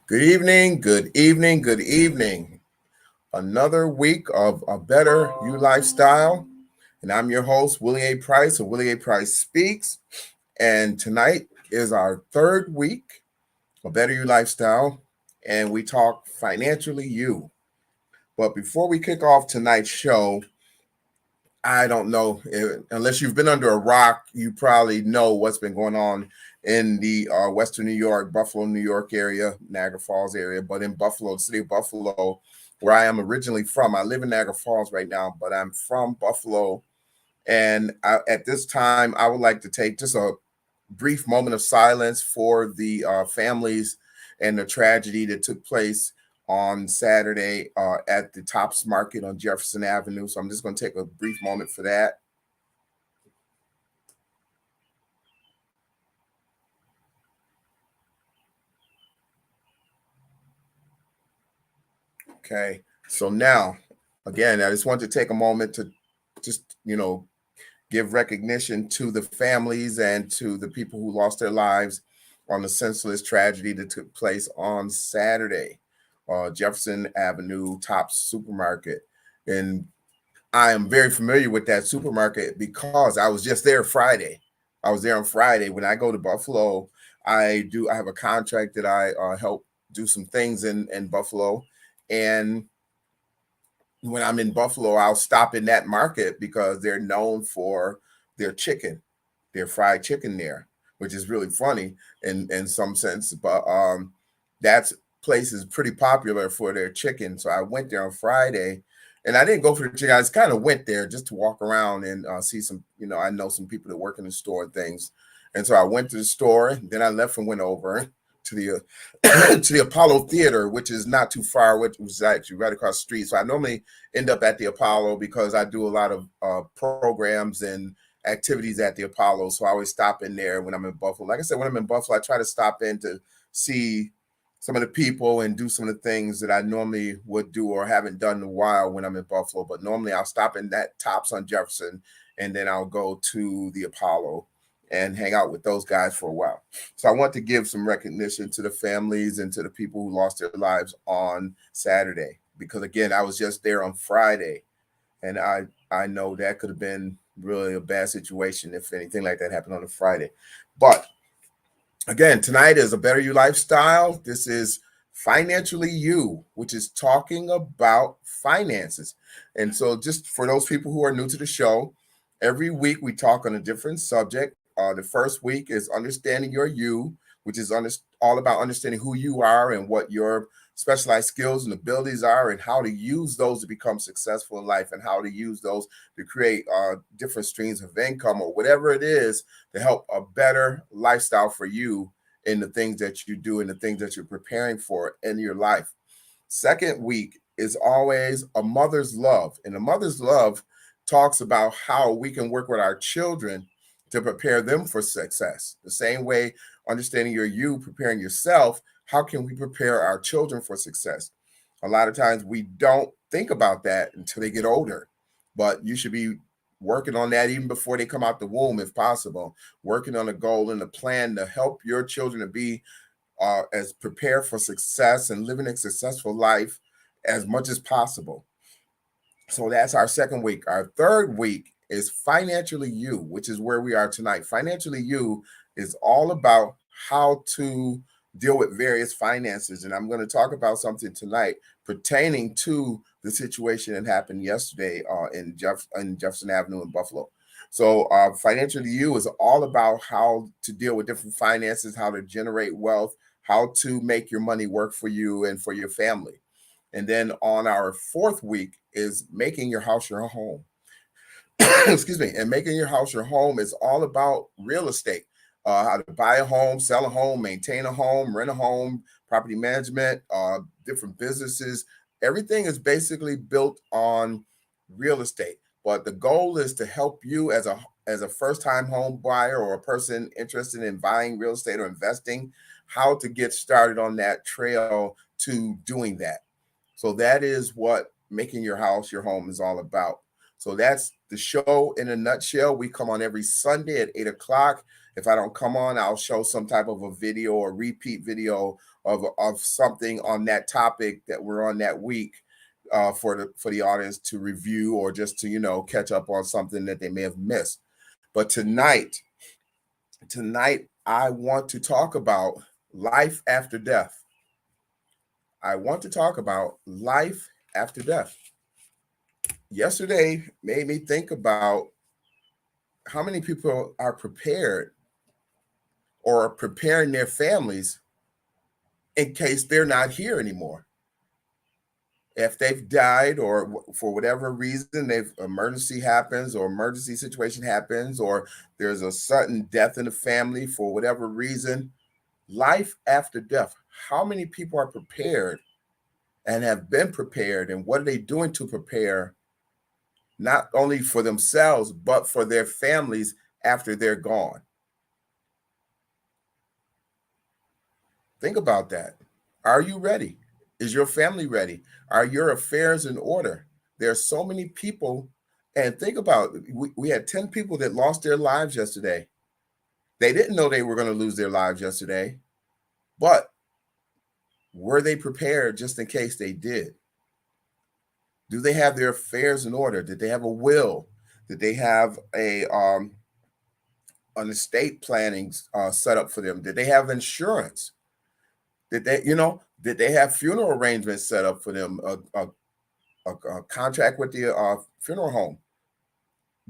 Good evening, good evening, good evening. Another week of a better you lifestyle. And I'm your host, Willie A. Price of Willie A. Price Speaks. And tonight is our third week of Better You Lifestyle. And we talk financially you. But before we kick off tonight's show, I don't know, unless you've been under a rock, you probably know what's been going on in the Western New York, Buffalo, New York area, Niagara Falls area, but in Buffalo, the city of Buffalo, where I am originally from. I live in Niagara Falls right now, but I'm from Buffalo. And at this time, I would like to take just a brief moment of silence for the families and the tragedy that took place on Saturday at the Tops Market on Jefferson Avenue. So I'm just going to take a brief moment for that. Okay. So now, again, I just want to take a moment to just, give recognition to the families and to the people who lost their lives on the senseless tragedy that took place on Saturday, Jefferson Avenue Tops Supermarket. And I am very familiar with that supermarket because I was just there Friday. I was there on Friday. When I go to Buffalo, I have a contract that I help do some things in Buffalo. And when I'm in Buffalo, I'll stop in that market because they're known for their chicken, their fried chicken there, which is really funny in some sense. But that place is pretty popular for their chicken. So I went there on Friday, and I didn't go for the chicken. I just kind of went there just to walk around and see some. I know some people that work in the store and things, and so I went to the store. Then I left and went over to the to the Apollo Theater, which is not too far, which was actually right across the street. So I normally end up at the Apollo because I do a lot of programs and activities at the Apollo. So I always stop in there when I'm in Buffalo. Like I said, when I'm in Buffalo, I try to stop in to see some of the people and do some of the things that I normally would do or haven't done in a while when I'm in Buffalo. But normally I'll stop in that Tops on Jefferson, and then I'll go to the Apollo and hang out with those guys for a while. So I want to give some recognition to the families and to the people who lost their lives on Saturday, because again, I was just there on Friday, and I know that could have been really a bad situation if anything like that happened on a Friday. But again, tonight is a Better You Lifestyle. This is Financially You, which is talking about finances. And so, just for those people who are new to the show, every week we talk on a different subject. The first week is Understanding Your You, which is all about understanding who you are and what your specialized skills and abilities are, and how to use those to become successful in life, and how to use those to create different streams of income or whatever it is to help a better lifestyle for you in the things that you do and the things that you're preparing for in your life. Second week is always A Mother's Love. And A Mother's Love talks about how we can work with our children to prepare them for success. The same way, understanding your you, preparing yourself, how can we prepare our children for success? A lot of times we don't think about that until they get older, but you should be working on that even before they come out the womb, if possible, working on a goal and a plan to help your children to be as prepared for success and living a successful life as much as possible. So that's our second week. Our third week is Financially You, which is where we are tonight. Financially You is all about how to deal with various finances. And I'm going to talk about something tonight pertaining to the situation that happened yesterday in Jefferson Avenue in Buffalo. So, Financially You is all about how to deal with different finances, how to generate wealth, how to make your money work for you and for your family. And then on our fourth week is Making Your House Your Home. Excuse me. And Making Your House Your Home is all about real estate, how to buy a home, sell a home, maintain a home, rent a home, property management, different businesses. Everything is basically built on real estate. But the goal is to help you as a first time home buyer or a person interested in buying real estate or investing, how to get started on that trail to doing that. So that is what Making Your House Your Home is all about. So that's the show in a nutshell. We come on every Sunday at 8 o'clock. If I don't come on, I'll show some type of a video or repeat video of something on that topic that we're on that week, for the audience to review, or just to catch up on something that they may have missed. But tonight I want to talk about life after death. I want to talk about life after death. Yesterday made me think about how many people are prepared or preparing their families in case they're not here anymore. If they've died, or for whatever reason, emergency happens, or emergency situation happens, or there's a sudden death in the family for whatever reason, life after death. How many people are prepared and have been prepared, and what are they doing to prepare, not only for themselves, but for their families after they're gone? Think about that. Are you ready? Is your family ready? Are your affairs in order? There are so many people, and think about it. We had 10 people that lost their lives yesterday. They didn't know they were going to lose their lives yesterday, but were they prepared just in case they did? Do they have their affairs in order? Did they have a will? Did they have an estate planning set up for them? Did they have insurance? Did they have funeral arrangements set up for them? A contract with the funeral home?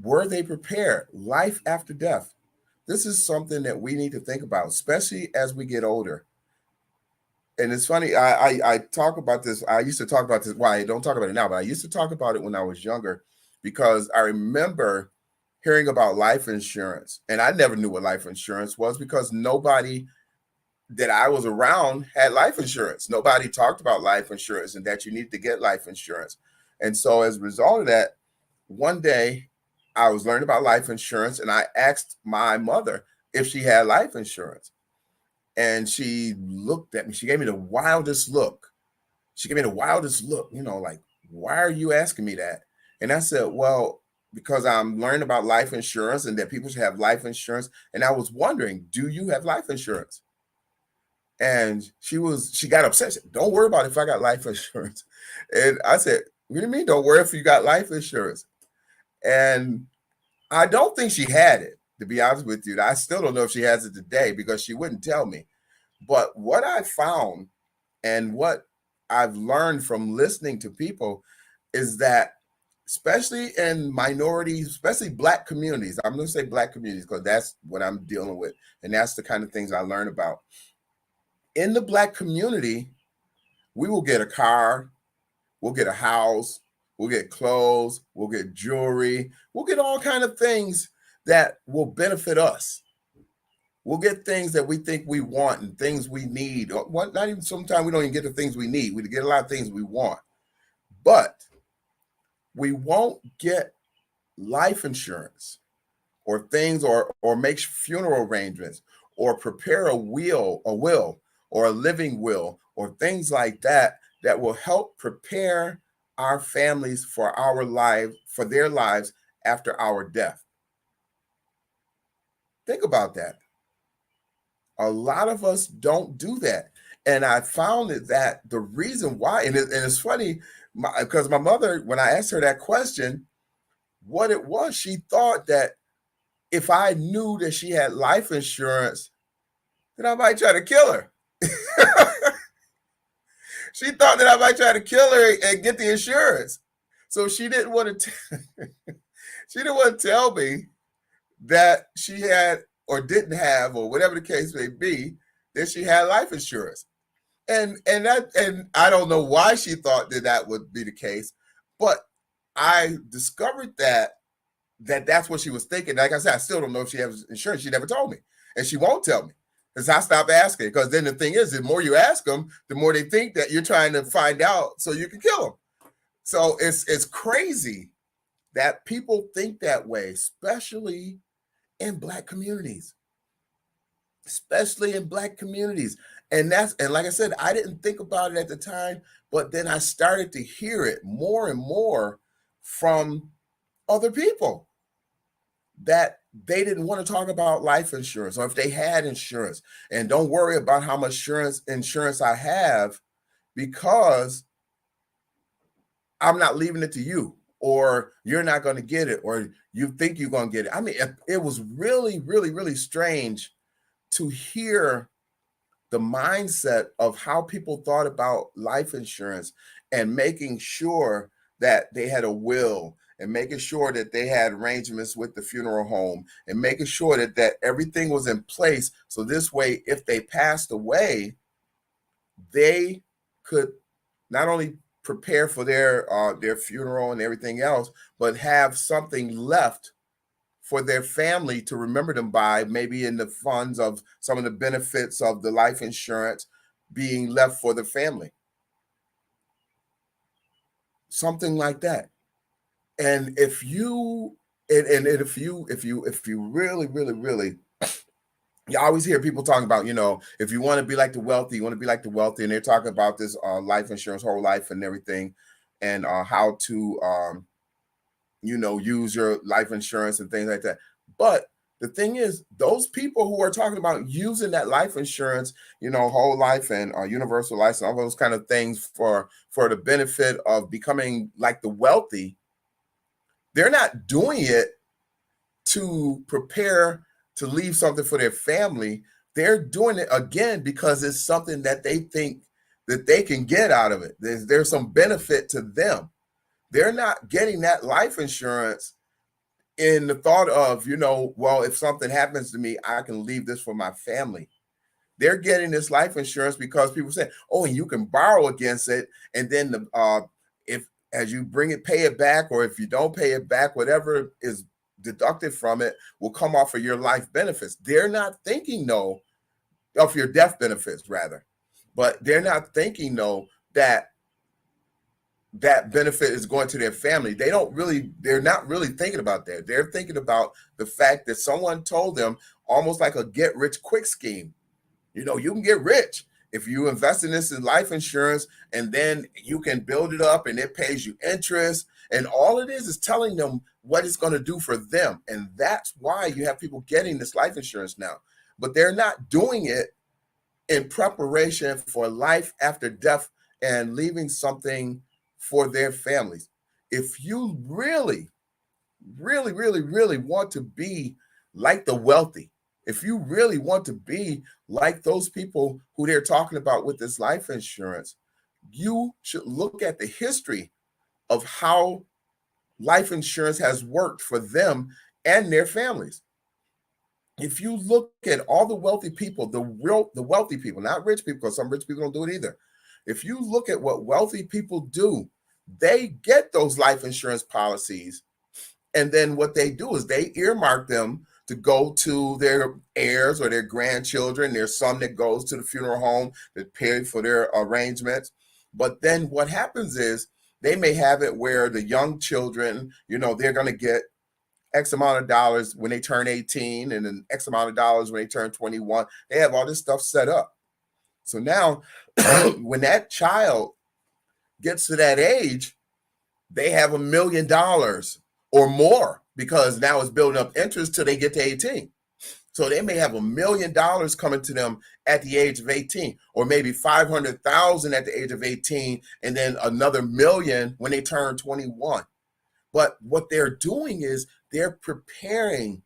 Were they prepared? Life after death. This is something that we need to think about, especially as we get older. And it's funny, I talk about this. I used to talk about this. Well, I don't talk about it now, but I used to talk about it when I was younger, because I remember hearing about life insurance. And I never knew what life insurance was, because nobody that I was around had life insurance. Nobody talked about life insurance and that you need to get life insurance. And so as a result of that, one day I was learning about life insurance, and I asked my mother if she had life insurance. And she looked at me. She gave me the wildest look. Like, why are you asking me that? And I said, well, because I'm learning about life insurance and that people should have life insurance. And I was wondering, do you have life insurance? And she got upset. She said, don't worry about it if I got life insurance. And I said, what do you mean, don't worry if you got life insurance? And I don't think she had it, to be honest with you. I still don't know if she has it today, because she wouldn't tell me. But what I found, and what I've learned from listening to people, is that especially in minorities, especially Black communities, I'm going to say Black communities because that's what I'm dealing with. And that's the kind of things I learn about. In the Black community, we will get a car, we'll get a house, we'll get clothes, we'll get jewelry, we'll get all kinds of things that will benefit us. We'll get things that we think we want and things we need. Not even, sometimes we don't even get the things we need. We get a lot of things we want. But we won't get life insurance, or things, or make funeral arrangements, or prepare a will, or a living will, or things like that will help prepare our families for their lives after our death. Think about that. A lot of us don't do that. And I found that the reason why, and it's funny, because my mother, when I asked her that question, what it was, she thought that if I knew that she had life insurance, then I might try to kill her. She thought that I might try to kill her and get the insurance. So she didn't want to tell me that she had, or didn't have, or whatever the case may be, that she had life insurance. And I don't know why she thought that would be the case, but I discovered that's what she was thinking. Like I said, I still don't know if she has insurance. She never told me, and she won't tell me, because I stopped asking. Because then the thing is, the more you ask them, the more they think that you're trying to find out so you can kill them. So it's crazy that people think that way, especially in Black communities. And like I said, I didn't think about it at the time, but then I started to hear it more and more from other people, that they didn't want to talk about life insurance, or if they had insurance, and don't worry about how much insurance I have, because I'm not leaving it to you, or you're not going to get it, or you think you're going to get it. I mean, it was really, really, really strange to hear the mindset of how people thought about life insurance, and making sure that they had a will, and making sure that they had arrangements with the funeral home, and making sure that everything was in place. So this way, if they passed away, they could not only prepare for their funeral and everything else, but have something left for their family to remember them by, maybe in the funds of some of the benefits of the life insurance being left for the family. Something like that. And if you if you really, really, really, you always hear people talking about, if you want to be like the wealthy, you want to be like the wealthy, and they're talking about this life insurance, whole life and everything, and how to use your life insurance and things like that. But the thing is, those people who are talking about using that life insurance, whole life and universal life and all those kind of things for the benefit of becoming like the wealthy, they're not doing it to prepare to leave something for their family. They're doing it again because it's something that they think that they can get out of it. There's some benefit to them. They're not getting that life insurance in the thought of, well, if something happens to me, I can leave this for my family. They're getting this life insurance because people say, oh, and you can borrow against it. And then if as you pay it back, or if you don't pay it back, whatever is deducted from it will come off of your life benefits. They're not thinking, no, of your death benefits rather, but they're not thinking, no, that benefit is going to their family. They're not really thinking about that. They're thinking about the fact that someone told them, almost like a get rich quick scheme. You can get rich if you invest in this in life insurance, and then you can build it up and it pays you interest. And all it is telling them what it's going to do for them. And that's why you have people getting this life insurance now. But they're not doing it in preparation for life after death and leaving something for their families. If you really, really, really, really want to be like the wealthy, if you really want to be like those people who they're talking about with this life insurance, you should look at the history of how life insurance has worked for them and their families. If you look at all the wealthy people, the wealthy people, not rich people, because some rich people don't do it either. If you look at what wealthy people do, they get those life insurance policies, and then what they do is they earmark them to go to their heirs or their grandchildren. There's some that goes to the funeral home that pay for their arrangements. But then what happens is they may have it where the young children, they're going to get X amount of dollars when they turn 18, and then X amount of dollars when they turn 21. They have all this stuff set up. So now when that child gets to that age, they have $1 million or more, because now it's building up interest till they get to 18. So they may have $1 million coming to them at the age of 18, or maybe 500,000 at the age of 18, and then another million when they turn 21. But what they're doing is they're preparing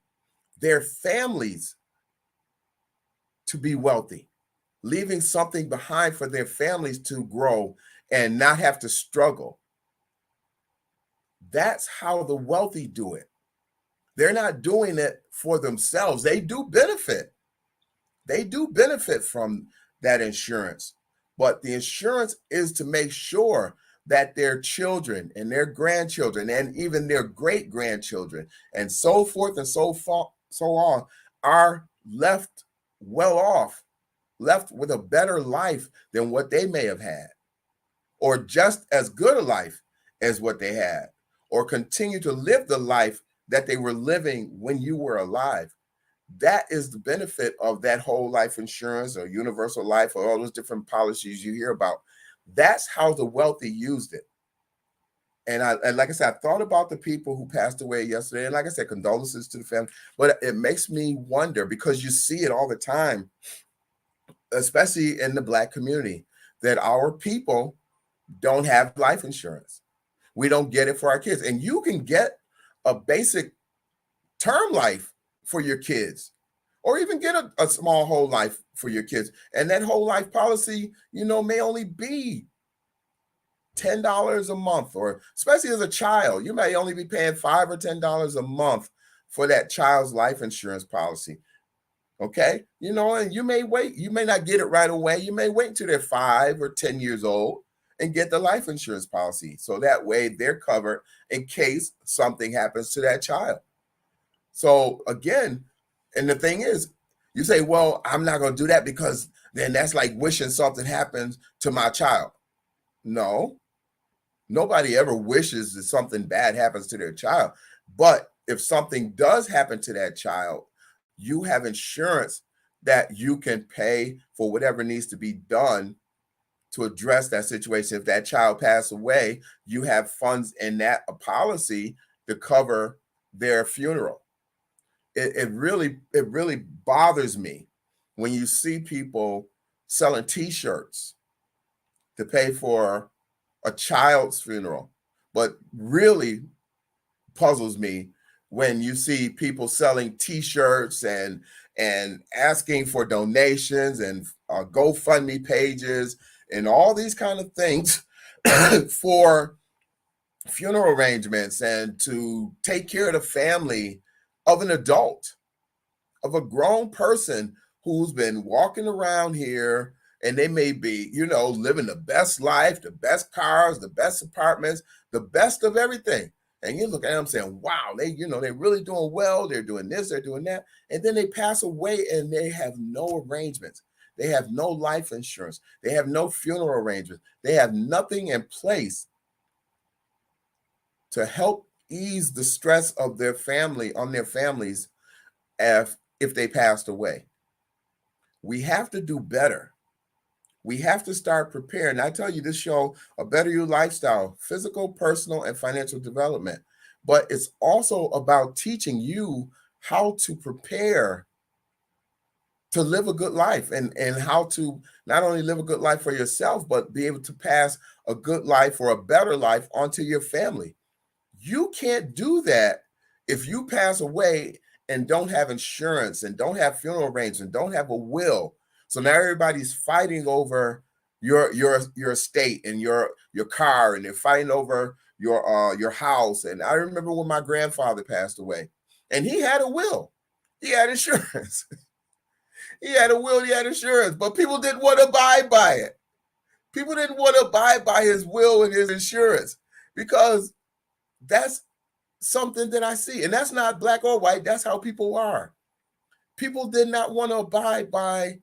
their families to be wealthy, leaving something behind for their families to grow and not have to struggle. That's how the wealthy do it. They're not doing it for themselves. They do benefit. They do benefit from that insurance. But the insurance is to make sure that their children and their grandchildren and even their great grandchildren and so forth and so on are left well off, left with a better life than what they may have had, or just as good a life as what they had, or continue to live the life that they were living when you were alive. That is the benefit of that whole life insurance or universal life or all those different policies you hear about. That's how the wealthy used it. And like I said, I thought about the people who passed away yesterday, and like I said, condolences to the family. But it makes me wonder, because you see it all the time, especially in the Black community, that our people don't have life insurance. We don't get it for our kids. And you can get a basic term life for your kids, or even get a small whole life for your kids. And that whole life policy, may only be $10 a month, or especially as a child, you may only be paying $5 or $10 a month for that child's life insurance policy. Okay. And you may wait, you may not get it right away. You may wait until they're 5 or 10 years old and get the life insurance policy. So that way they're covered in case something happens to that child. So again, and the thing is, you say, well, I'm not going to do that because then that's like wishing something happens to my child. No, nobody ever wishes that something bad happens to their child. But if something does happen to that child, you have insurance that you can pay for whatever needs to be done to address that situation. If that child passed away, you have funds in that policy to cover their funeral. It really bothers me when you see people selling T-shirts to pay for a child's funeral, but really puzzles me when you see people selling T-shirts and asking for donations and GoFundMe pages and all these kind of things for funeral arrangements and to take care of the family of an adult, of a grown person who's been walking around here, and they may be, living the best life, the best cars, the best apartments, the best of everything. And you look at them saying, wow, they're really doing well. They're doing this, they're doing that. And then they pass away and they have no arrangements. They have no life insurance. They have no funeral arrangements. They have nothing in place to help ease the stress of their family, on their families, if they passed away. We have to do better. We have to start preparing. I tell you, this show, A Better You Lifestyle, physical, personal, and financial development. But it's also about teaching you how to prepare to live a good life, and how to not only live a good life for yourself, but be able to pass a good life or a better life onto your family. You can't do that if you pass away and don't have insurance and don't have funeral arrangements, don't have a will. So now everybody's fighting over your estate and your car, and they're fighting over your house. And I remember when my grandfather passed away, and he had a will, he had insurance. He had a will, he had insurance, but people didn't want to abide by it. People didn't want to abide by his will and his insurance, because that's something that I see. And that's not black or white. That's how people are. People did not want to abide by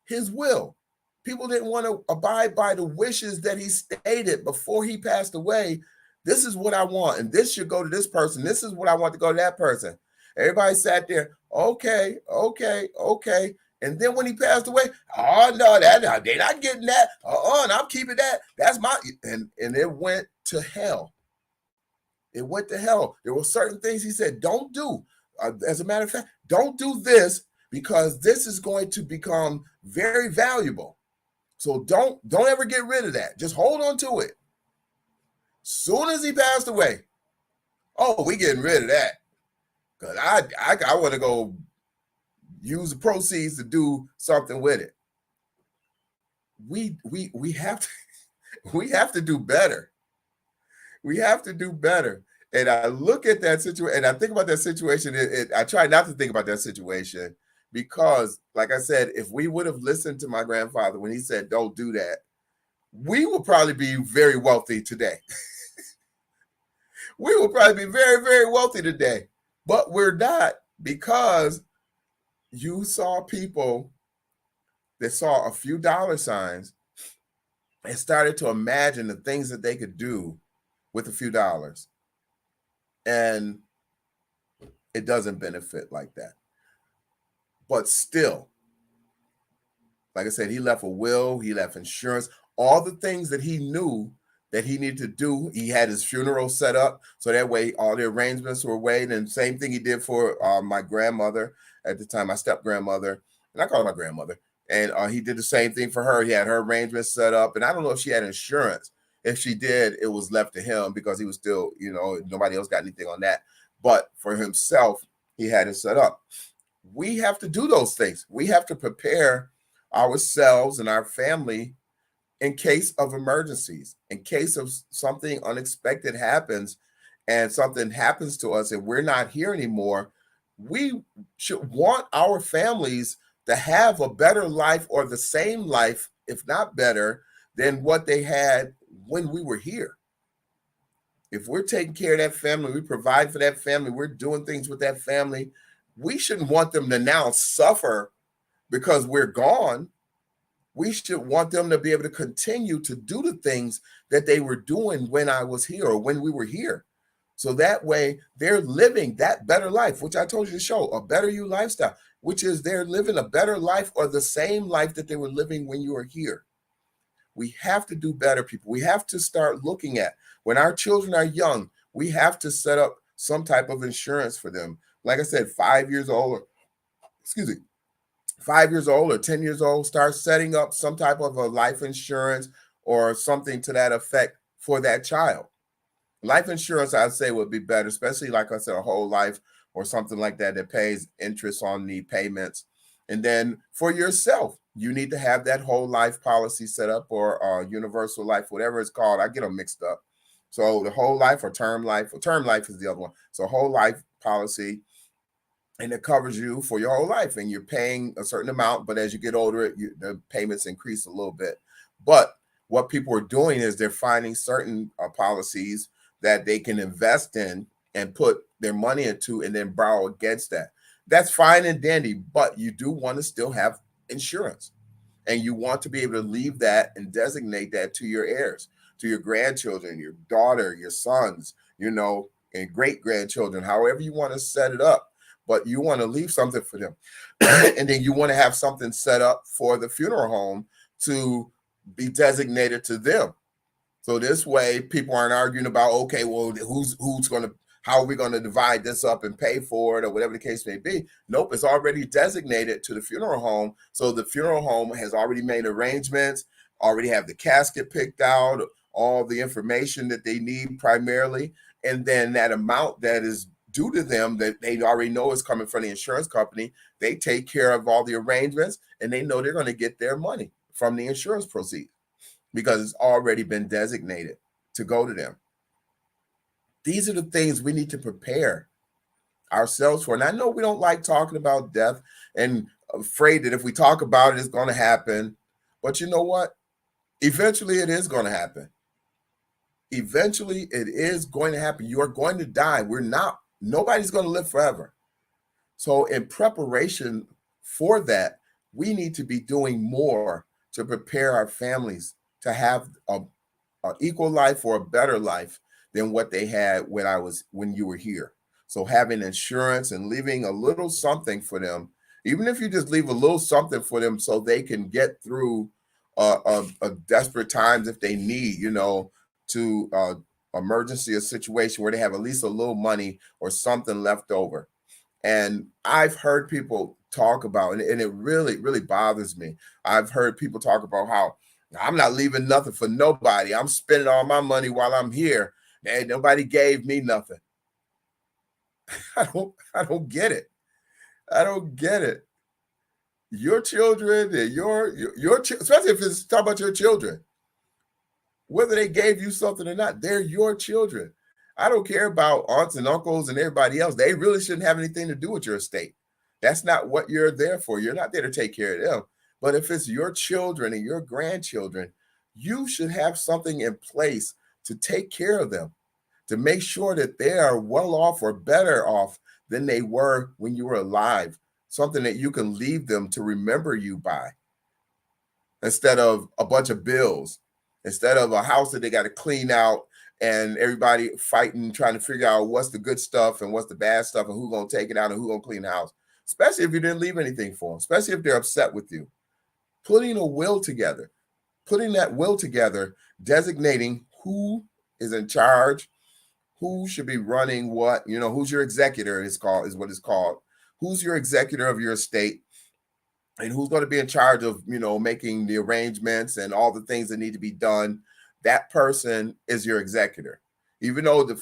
his will. People didn't want to abide by the wishes that he stated before he passed away. This is what I want, and this should go to this person. This is what I want to go to that person. Everybody sat there, okay. And then when he passed away, oh no, they're not getting that. And I'm keeping that. That's my, and it went to hell. It went to hell. There were certain things he said, don't do. As a matter of fact, don't do this, because this is going to become very valuable. So don't ever get rid of that. Just hold on to it. Soon as he passed away, oh, we getting rid of that, because I want to go use the proceeds to do something with it. We have to we have to do better. We have to do better. And I look at that situation, and I think about that situation. I try not to think about that situation, because, like I said, if we would have listened to my grandfather when he said, don't do that, we will probably be very wealthy today. We will probably be very, very wealthy today. But we're not, because you saw people that saw a few dollar signs and started to imagine the things that they could do with a few dollars. And it doesn't benefit like that. But still, like I said, he left a will, he left insurance, all the things that he knew that he needed to do. He had his funeral set up so that way all the arrangements were waiting. And same thing he did for my grandmother at the time, my step grandmother, and I call her my grandmother. And he did the same thing for her. He had her arrangements set up, and I don't know if she had insurance. If she did, it was left to him because he was still, nobody else got anything on that. But for himself, he had it set up. We have to do those things. We have to prepare ourselves and our family in case of emergencies, in case of something unexpected happens and something happens to us and we're not here anymore. We should want our families to have a better life or the same life, if not better, than what they had when we were here. If we're taking care of that family, we provide for that family, we're doing things with that family, we shouldn't want them to now suffer because we're gone. We should want them to be able to continue to do the things that they were doing when I was here or when we were here. So that way they're living that better life, which I told you to show, a better you lifestyle, which is they're living a better life or the same life that they were living when you were here. We have to do better, people. We have to start looking at when our children are young, we have to set up some type of insurance for them. Like I said, 5 years old, 5 years old or 10 years old, start setting up some type of a life insurance or something to that effect for that child. Life insurance, I'd say, would be better, especially like I said, a whole life or something like that that pays interest on the payments. And then for yourself, you need to have that whole life policy set up or universal life, whatever it's called. I get them mixed up. So the whole life or term life is the other one. So whole life policy, and it covers you for your whole life, and you're paying a certain amount, but as you get older, the payments increase a little bit. But what people are doing is they're finding certain policies that they can invest in and put their money into and then borrow against that. That's fine and dandy, but you do want to still have insurance, and you want to be able to leave that and designate that to your heirs, to your grandchildren, your daughter, your sons, and great grandchildren, however you want to set it up. But you want to leave something for them. And then you want to have something set up for the funeral home to be designated to them. So this way people aren't arguing about, okay, well, how are we going to divide this up and pay for it or whatever the case may be? Nope, it's already designated to the funeral home. So the funeral home has already made arrangements, already have the casket picked out, all the information that they need primarily. And then that amount that is due to them that they already know is coming from the insurance company, they take care of all the arrangements and they know they're going to get their money from the insurance proceeds because it's already been designated to go to them. These are the things we need to prepare ourselves for. And I know we don't like talking about death and afraid that if we talk about it, it's going to happen. But you know what? Eventually it is going to happen. Eventually it is going to happen. You are going to die. Nobody's going to live forever. So in preparation for that, we need to be doing more to prepare our families to have an equal life or a better life than what they had when you were here. So having insurance and leaving a little something for them, even if you just leave a little something for them so they can get through a desperate times if they need, to emergency, a situation where they have at least a little money or something left over. And I've heard people talk about, and it really, really bothers me. I've heard people talk about how I'm not leaving nothing for nobody. I'm spending all my money while I'm here. And nobody gave me nothing. I don't get it. I don't get it. Your children and your especially if it's talking about your children, whether they gave you something or not, they're your children. I don't care about aunts and uncles and everybody else. They really shouldn't have anything to do with your estate. That's not what you're there for. You're not there to take care of them. But if it's your children and your grandchildren, you should have something in place to take care of them, to make sure that they are well off or better off than they were when you were alive, something that you can leave them to remember you by, instead of a bunch of bills, instead of a house that they got to clean out and everybody fighting, trying to figure out what's the good stuff and what's the bad stuff and who's going to take it out and who's going to clean the house, especially if you didn't leave anything for them, especially if they're upset with you. Putting that will together, designating who is in charge, who should be running what, who's your executor is what it's called. Who's your executor of your estate, and who's going to be in charge of, making the arrangements and all the things that need to be done. That person is your executor. Even though the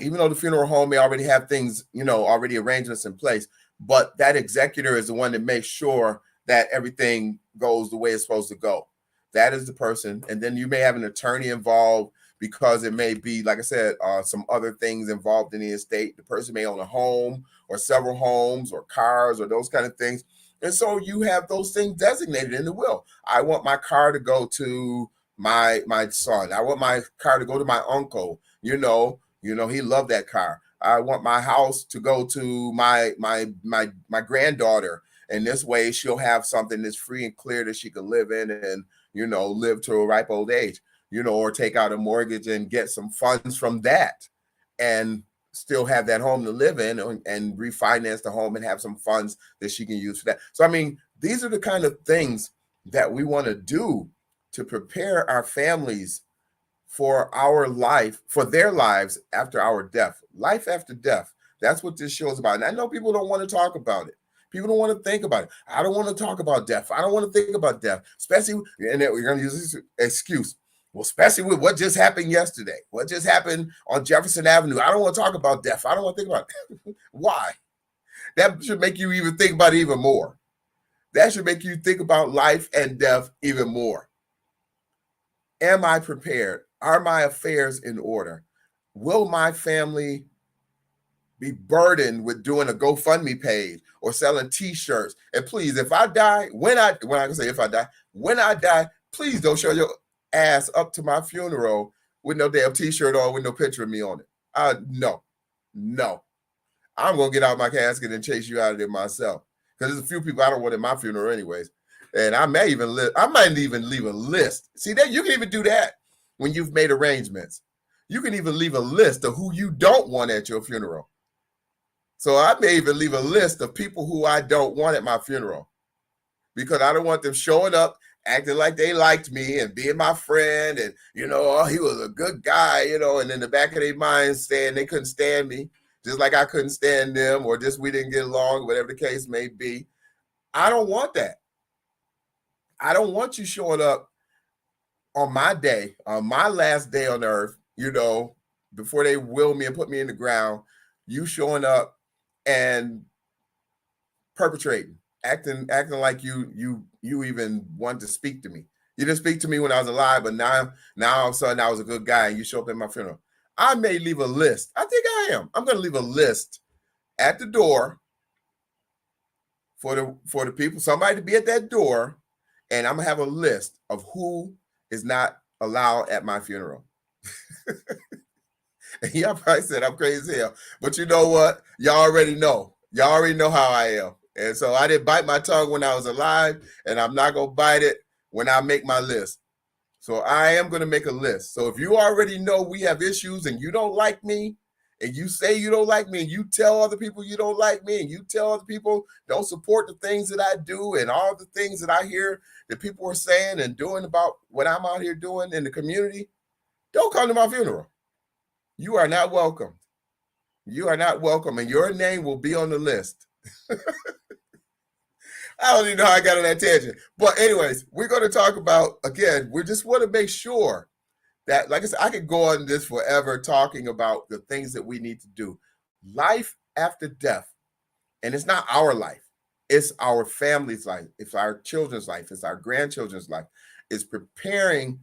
even though the funeral home may already have things, already arrangements in place, but that executor is the one that makes sure that everything goes the way it's supposed to go. That is the person. And then you may have an attorney involved, because it may be, like I said, some other things involved in the estate. The person may own a home or several homes or cars or those kind of things. And so you have those things designated in the will. I want my car to go to my son. I want my car to go to my uncle. He loved that car. I want my house to go to my granddaughter. And this way she'll have something that's free and clear that she can live in and, live to a ripe old age, or take out a mortgage and get some funds from that and still have that home to live in, and refinance the home and have some funds that she can use for that. So, I mean, these are the kind of things that we want to do to prepare our families for our life, for their lives after our death. Life after death. That's what this show is about. And I know people don't want to talk about it. People don't want to think about it. I don't want to talk about death. I don't want to think about death, especially, and we're going to use this excuse. Well, especially with what just happened yesterday, what just happened on Jefferson Avenue. I don't want to talk about death. I don't want to think about it. Why? That should make you even think about it even more. That should make you think about life and death even more. Am I prepared? Are my affairs in order? Will my family be burdened with doing a GoFundMe page or selling T-shirts? And please, if I die, when I die, please don't show your ass up to my funeral with no damn T-shirt on, with no picture of me on it. No. I'm gonna get out my casket and chase you out of there myself, because there's a few people I don't want at my funeral anyways. And I might even leave a list. See, that you can even do that when you've made arrangements. You can even leave a list of who you don't want at your funeral. So I may even leave a list of people who I don't want at my funeral, because I don't want them showing up acting like they liked me and being my friend and, oh, he was a good guy, and in the back of their minds saying they couldn't stand me, just like I couldn't stand them, or just we didn't get along, whatever the case may be. I don't want that. I don't want you showing up on my day, on my last day on earth, before they will me and put me in the ground, you showing up and perpetrating, acting like you even want to speak to me. You didn't speak to me when I was alive, but now all of a sudden I was a good guy and you show up at my funeral. I may leave a list. I think I am. I'm going to leave a list at the door for the people, somebody to be at that door, and I'm going to have a list of who is not allowed at my funeral. And y'all probably said I'm crazy as hell, but you know what? Y'all already know. Y'all already know how I am. And so I didn't bite my tongue when I was alive, and I'm not going to bite it when I make my list. So I am going to make a list. So if you already know we have issues and you don't like me, and you say you don't like me, and you tell other people you don't like me, and you tell other people don't support the things that I do and all the things that I hear that people are saying and doing about what I'm out here doing in the community, don't come to my funeral. You are not welcome. You are not welcome, and your name will be on the list. I don't even know how I got on that tangent. But anyways, we're going to talk about, again, we just want to make sure that, like I said, I could go on this forever talking about the things that we need to do. Life after death. And it's not our life. It's our family's life. It's our children's life. It's our grandchildren's life. It's preparing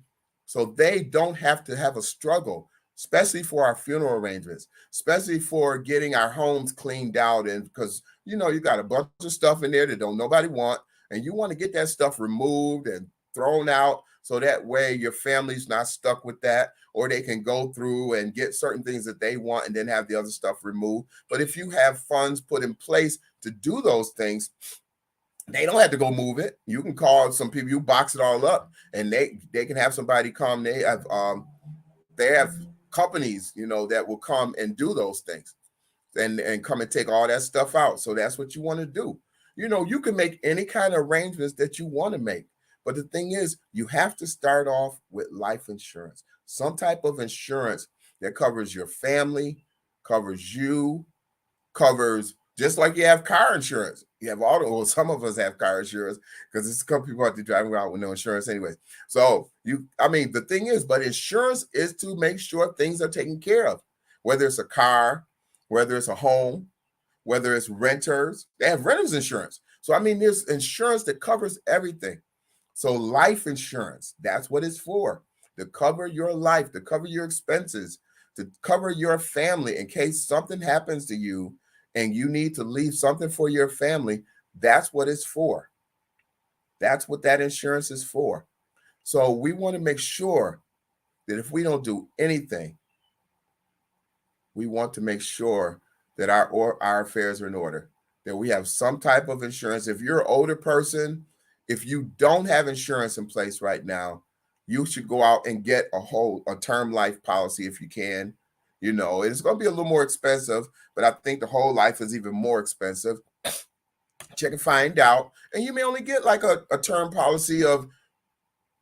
so they don't have to have a struggle, especially for our funeral arrangements, especially for getting our homes cleaned out. And because, you got a bunch of stuff in there that don't nobody want, and you want to get that stuff removed and thrown out, so that way your family's not stuck with that, or they can go through and get certain things that they want and then have the other stuff removed. But if you have funds put in place to do those things, they don't have to go move it. You can call some people, you box it all up, and they can have somebody come. They have companies, that will come and do those things and come and take all that stuff out. So that's what you want to do. You can make any kind of arrangements that you want to make. But the thing is, you have to start off with life insurance. some type of insurance that covers your family, covers you, covers just like you have car insurance. You have auto, well, some of us have car insurance because it's a couple people out there driving around with no insurance anyways. So I mean, the thing is, but insurance is to make sure things are taken care of, whether it's a car, whether it's a home, whether it's renters. They have renters insurance. So I mean, there's insurance that covers everything. So life insurance, that's what it's for, to cover your life, to cover your expenses, to cover your family in case something happens to you and you need to leave something for your family. That's what it's for. That's what that insurance is for. So we want to make sure that if we don't do anything, we want to make sure that our affairs are in order, that we have some type of insurance. If you're an older person, if you don't have insurance in place right now, you should go out and get a term life policy if you can. You know, it's going to be a little more expensive, but I think the whole life is even more expensive. Check and find out. And you may only get like a term policy of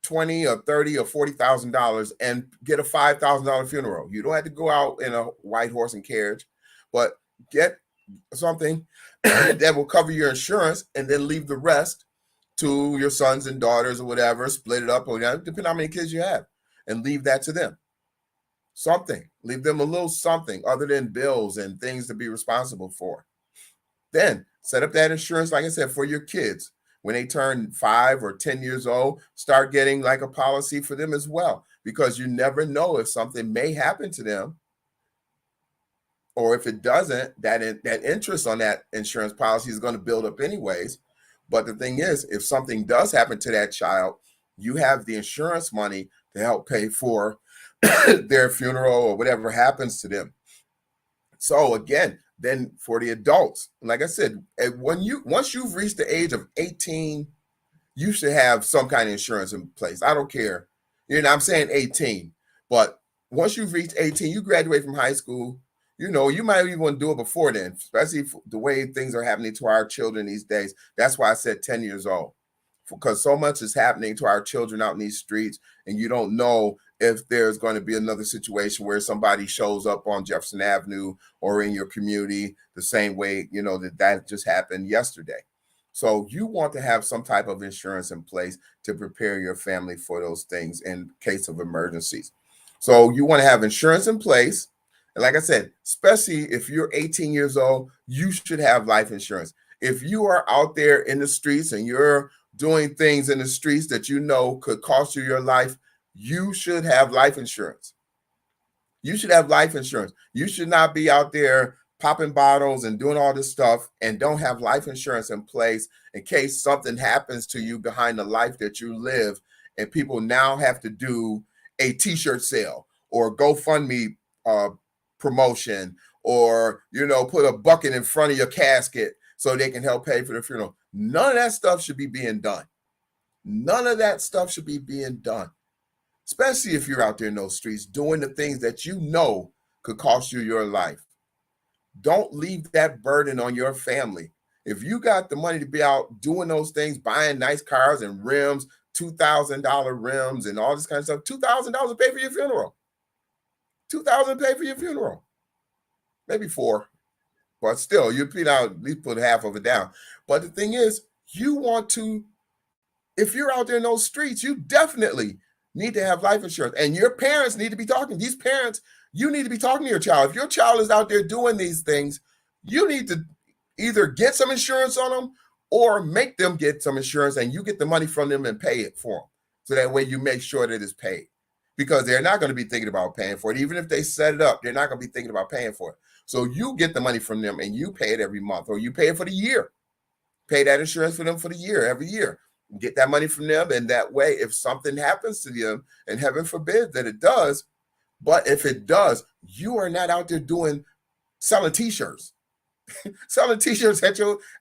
$20 or $30 or $40,000 and get a $5,000 funeral. You don't have to go out in a white horse and carriage, but get something that will cover your insurance and then leave the rest to your sons and daughters or whatever, split it up, or depending on how many kids you have, and leave that to them. Something, leave them a little something other than bills and things to be responsible for. Then set up that insurance, like I said, for your kids. When they turn 5 or 10 years old, start getting like a policy for them as well, because you never know if something may happen to them. Or if it doesn't, that interest on that insurance policy is going to build up anyways. But the thing is, if something does happen to that child, you have the insurance money to help pay for their funeral or whatever happens to them. So again, then for the adults, like I said, once you've reached the age of 18, you should have some kind of insurance in place. I don't care. You know, I'm saying 18, but once you've reached 18, you graduate from high school, you know, you might even want to do it before then, especially the way things are happening to our children these days. That's why I said 10 years old, because so much is happening to our children out in these streets, and you don't know if there's going to be another situation where somebody shows up on Jefferson Avenue or in your community the same way, you know, that just happened yesterday. So you want to have some type of insurance in place to prepare your family for those things in case of emergencies. So you want to have insurance in place. And like I said, especially if you're 18 years old, you should have life insurance. If you are out there in the streets and you're doing things in the streets that you know could cost you your life, you should have life insurance. You should have life insurance. You should not be out there popping bottles and doing all this stuff and don't have life insurance in place in case something happens to you behind the life that you live, and people now have to do a t-shirt sale or GoFundMe promotion, or, you know, put a bucket in front of your casket so they can help pay for the funeral. None of that stuff should be being done. None of that stuff should be being done, especially if you're out there in those streets doing the things that you know could cost you your life. Don't leave that burden on your family. If you got the money to be out doing those things, buying nice cars and rims, $2,000 rims and all this kind of stuff, $2,000 to pay for your funeral. $2,000 pay for your funeral. Maybe $4,000, but still, you'd at least put half of it down. But the thing is, you want to, if you're out there in those streets, you definitely need to have life insurance. And your parents need to be talking. These parents, you need to be talking to your child. If your child is out there doing these things, you need to either get some insurance on them or make them get some insurance, and you get the money from them and pay it for them. So that way you make sure that it's paid, because they're not going to be thinking about paying for it. Even if they set it up, they're not going to be thinking about paying for it. So you get the money from them and you pay it every month, or you pay it for the year. Pay that insurance for them for the year, every year. Get that money from them, and that way, if something happens to them, and heaven forbid that it does, but if it does, you are not out there selling t-shirts, selling t-shirts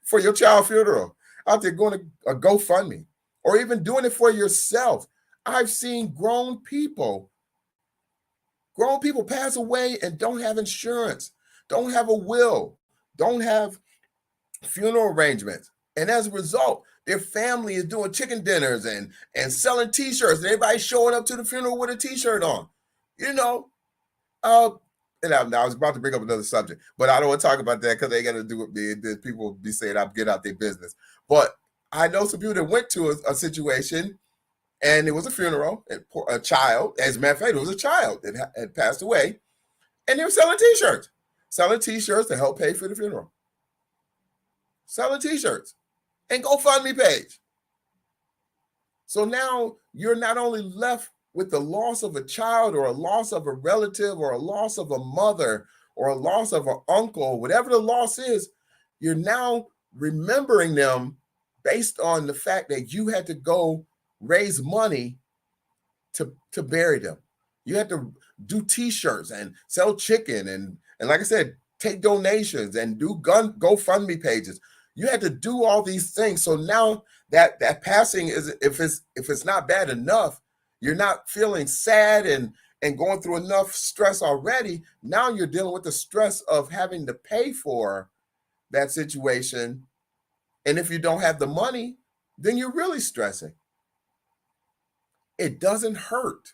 for your child funeral, out there going to a GoFundMe, or even doing it for yourself. I've seen grown people pass away and don't have insurance, don't have a will, don't have funeral arrangements. And as a result, their family is doing chicken dinners and selling t-shirts, and everybody showing up to the funeral with a t-shirt on. you know. And I was about to bring up another subject, but I don't want to talk about that because they got to do with me. And then people will be saying I'm get out their business. But I know some people that went to a situation, and it was a funeral, a child. As a matter of fact, it was a child that had passed away, and they were selling T-shirts to help pay for the funeral, selling T-shirts, and GoFundMe page. So now you're not only left with the loss of a child or a loss of a relative or a loss of a mother or a loss of an uncle, whatever the loss is, you're now remembering them based on the fact that you had to go raise money to bury them. You had to do T-shirts and sell chicken and like I said, take donations and do GoFundMe pages. You had to do all these things. So now that passing is, if it's not bad enough, you're not feeling sad and going through enough stress already. Now you're dealing with the stress of having to pay for that situation. And if you don't have the money, then you're really stressing. It doesn't hurt.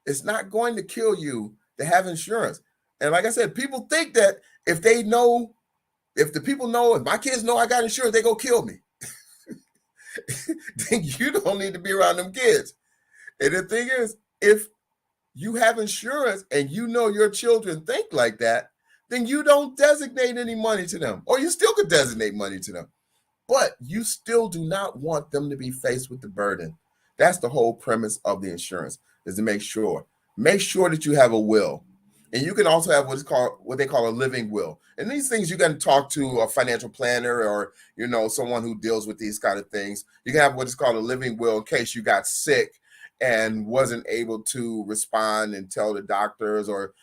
It's not going to kill you to have insurance. And like I said, people think that if the people know, if my kids know I got insurance, they go kill me. Then you don't need to be around them kids. And the thing is, if you have insurance and you know your children think like that, then you don't designate any money to them, or you still could designate money to them, but you still do not want them to be faced with the burden. That's the whole premise of the insurance, is to make sure that you have a will. And you can also have what they call a living will. And these things, you got to talk to a financial planner or, someone who deals with these kind of things. You can have what is called a living will in case you got sick and wasn't able to respond and tell the doctors or,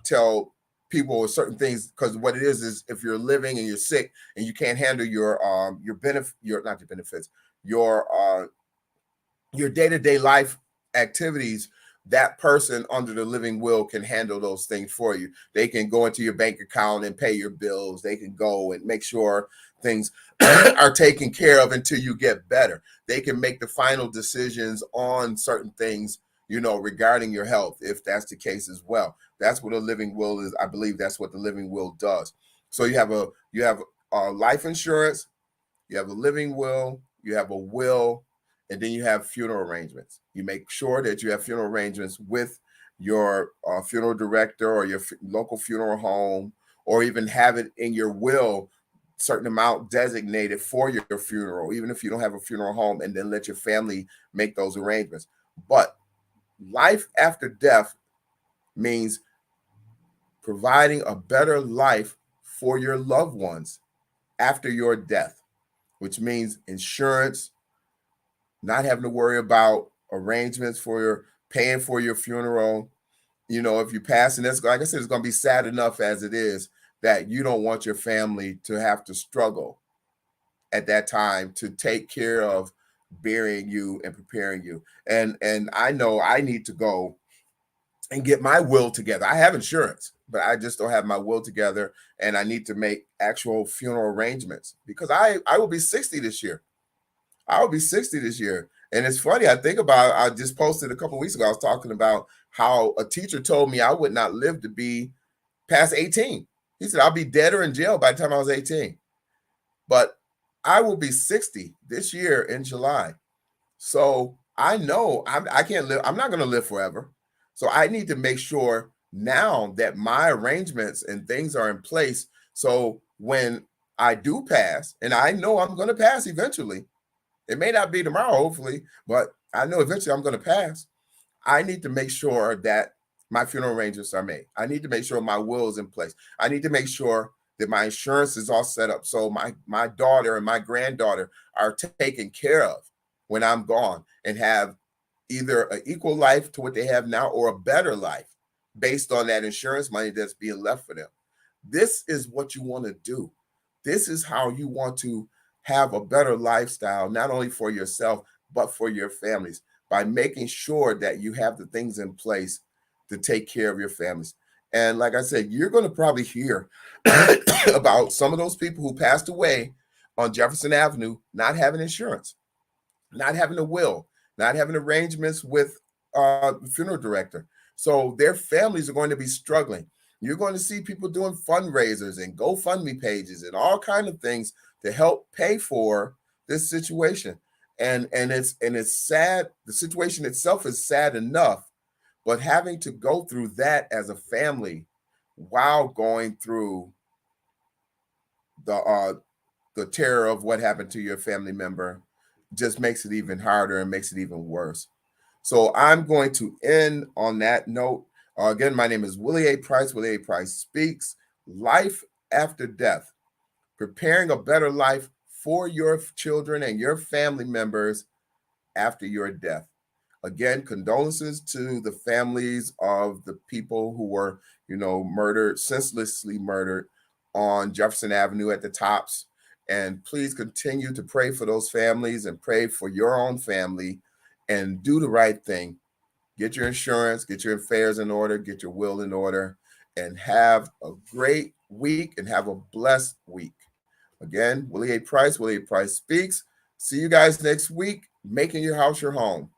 tell people certain things. Because what it is if you're living and you're sick and you can't handle your day-to-day life activities, that person under the living will can handle those things for you. They can go into your bank account and pay your bills. They can go and make sure things are taken care of until you get better. They can make the final decisions on certain things, regarding your health, if that's the case as well. That's what a living will is. I believe that's what the living will does. So you have a life insurance, you have a living will, you have a will, and then you have funeral arrangements. You make sure that you have funeral arrangements with your funeral director or your local funeral home, or even have it in your will, certain amount designated for your funeral, even if you don't have a funeral home, and then let your family make those arrangements. But life after death means providing a better life for your loved ones after your death, which means insurance, not having to worry about arrangements for paying for your funeral. If you pass, and that's, like I said, it's going to be sad enough as it is that you don't want your family to have to struggle at that time to take care of burying you and preparing you. And I know I need to go and get my will together. I have insurance, but I just don't have my will together, and I need to make actual funeral arrangements because I will be 60 this year. I'll be 60 this year. And it's funny, I just posted a couple of weeks ago, I was talking about how a teacher told me I would not live to be past 18. He said, I'll be dead or in jail by the time I was 18. But I will be 60 this year in July. So I know I can't live. I'm not going to live forever. So I need to make sure now that my arrangements and things are in place. So when I do pass, and I know I'm going to pass eventually, it may not be tomorrow, hopefully, but I know eventually I'm going to pass. I need to make sure that my funeral arrangements are made. I need to make sure my will is in place. I need to make sure that my insurance is all set up so my daughter and my granddaughter are taken care of when I'm gone, and have either an equal life to what they have now or a better life based on that insurance money that's being left for them. This is what you want to do. This is how you want to have a better lifestyle, not only for yourself, but for your families, by making sure that you have the things in place to take care of your families. And like I said, you're going to probably hear about some of those people who passed away on Jefferson Avenue not having insurance, not having a will, not having arrangements with the funeral director. So their families are going to be struggling. You're going to see people doing fundraisers and GoFundMe pages and all kind of things to help pay for this situation. And it's sad. The situation itself is sad enough, but having to go through that as a family while going through the terror of what happened to your family member just makes it even harder and makes it even worse. So I'm going to end on that note. Again, my name is Willie A. Price. Willie A. Price Speaks. Life after death, preparing a better life for your children and your family members after your death. Again, condolences to the families of the people who were, murdered, senselessly murdered on Jefferson Avenue at the Tops. And please continue to pray for those families and pray for your own family and do the right thing. Get your insurance, get your affairs in order, get your will in order, and have a great week and have a blessed week. Again, Willie A. Price Speaks. See you guys next week, making your house your home.